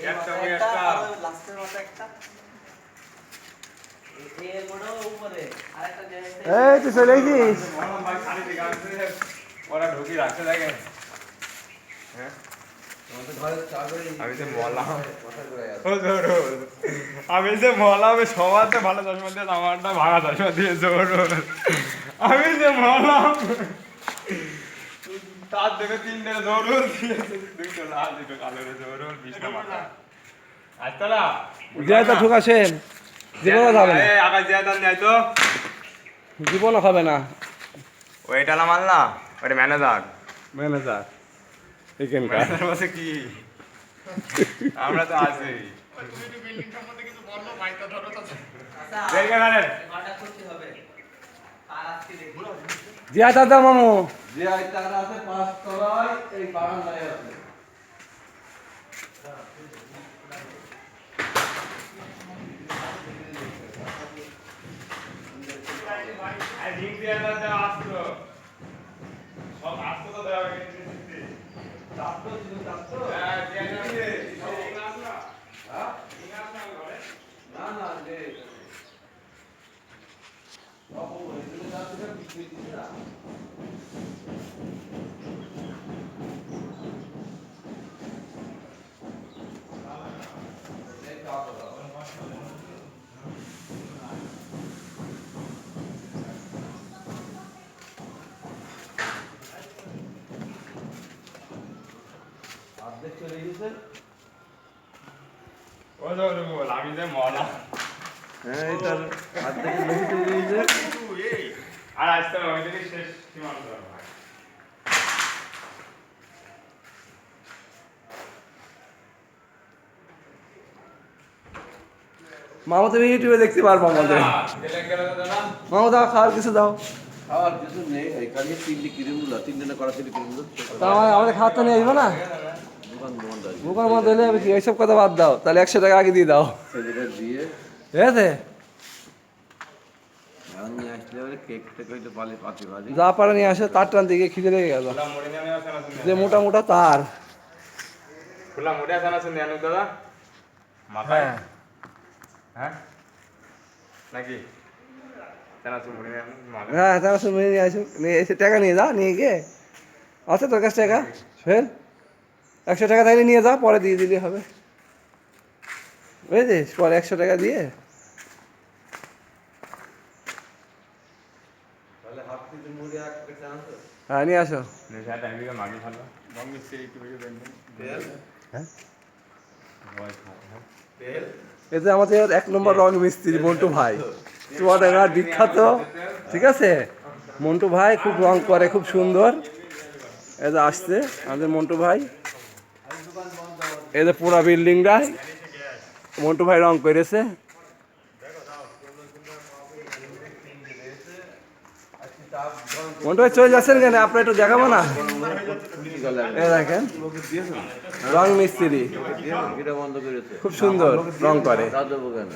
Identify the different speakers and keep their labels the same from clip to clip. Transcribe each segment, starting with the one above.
Speaker 1: এই তো চলে গেছিস?
Speaker 2: ওরা ঢুকি রাখতে থাকে। হ্যাঁ আমি যে মলাম সবার তো ভালো চশমা দিয়ে আমারটা ভাঙা চশমা দিয়ে জোর। আমি যে মলাম তার দেখে তিনটে জোর দিয়েছে, দুটো লাল দুটো কালো জোর বিশটা মাথা। আজতলা
Speaker 1: জিয়াদা ঠুকাছেন, জীবনও খাবে না,
Speaker 2: আকাশ জিয়াদার নেয় তো
Speaker 1: জীবনও খাবে না।
Speaker 2: ওইটালা মারলা ওইটা ম্যানেজার।
Speaker 1: ম্যানেজার এখানকার
Speaker 2: ম্যানেজার বসে কি আমরা তো আছি।
Speaker 1: জিয়া দাদা মামু
Speaker 3: জিয়া তার আছে 5 তলায়, এই বারান্দায় আছে। অর্ধেক চলে গেছে।
Speaker 2: আমি যে মলা
Speaker 3: হ্যাঁ এটার অর্ধেক বেশি চলে গেছে।
Speaker 2: আর আসতে ওই থেকে শেষ সীমান্ত।
Speaker 1: মামু তুমি ইউটিউবে দেখতে পারবো আমাদের। মামু দাও খাওয়ার কিছু দাও।
Speaker 3: খাওয়ার কিছু নেই, এখানে 3টে কিরিমগুলো, 3টে না করা 3টে কিরিমগুলো।
Speaker 1: তা আমাদের খাওয়ার তো নিয়ে আসবো না,
Speaker 3: দোকানদার
Speaker 1: বুকার মধ্যে দিলে কি এইসব কথা বাদ দাও, তাহলে 100 টাকা আগে দিয়ে দাও,
Speaker 3: ছেলেটা দিয়ে
Speaker 1: ঠিক আছে?
Speaker 3: এখন নিয়ে আসলে বলে কেক টেক হইলে পালে পাতি ভাজি।
Speaker 1: যা পারে নিয়ে আসে, তার টান দিকে খিদে লেগে গেল, যে মোটা মোটা তার।
Speaker 2: খোলা মোটা জানা শুনে আনু দাদা মাথায়। হ্যাঁ নাকি জানা শুনে আনু মাথায়।
Speaker 1: হ্যাঁ তারা সব নিয়ে আসুক, নিয়ে এসে টাকা নিয়ে যা, নিয়ে গিয়ে আছে তোর কাছে টাকা, ফের 100 টাকা থাকলে নিয়ে যা, পরে দিয়ে দিলে হবে, বুঝেছিস? পরে 100 টাকা দিয়ে
Speaker 3: তাহলে হাফ কেজি মুড়ি এক প্যাকেট আনতো।
Speaker 1: হ্যাঁ নিয়ে আসো।
Speaker 2: নেশা টাইমে মাগি ভালো বঙ্গ সে একটু বেশি দেন।
Speaker 3: তেল
Speaker 1: হ্যাঁ
Speaker 2: ভয় খায়।
Speaker 3: তেল
Speaker 1: এতে আমাদের 1 নম্বর রং মিস্ত্রি মন্টু ভাই, চুয়াডাঙ্গার বিখ্যাত, ঠিক আছে? মন্টু ভাই খুব রং করে, খুব সুন্দর। এই যে আসছে আমাদের মন্টু ভাই, এই যে পুরা বিল্ডিংটা মন্টু ভাই রং করেছে। মন্টু ভাই চলে যাচ্ছেন কেন, আপনার একটু দেখাবো না? এই দেখেন রং মিস্ত্রি,
Speaker 3: এটা বন্ধ করেছে,
Speaker 1: খুব সুন্দর রং করে।
Speaker 3: দাদু কেন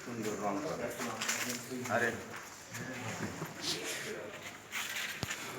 Speaker 2: সুন্দর রং করে। আরে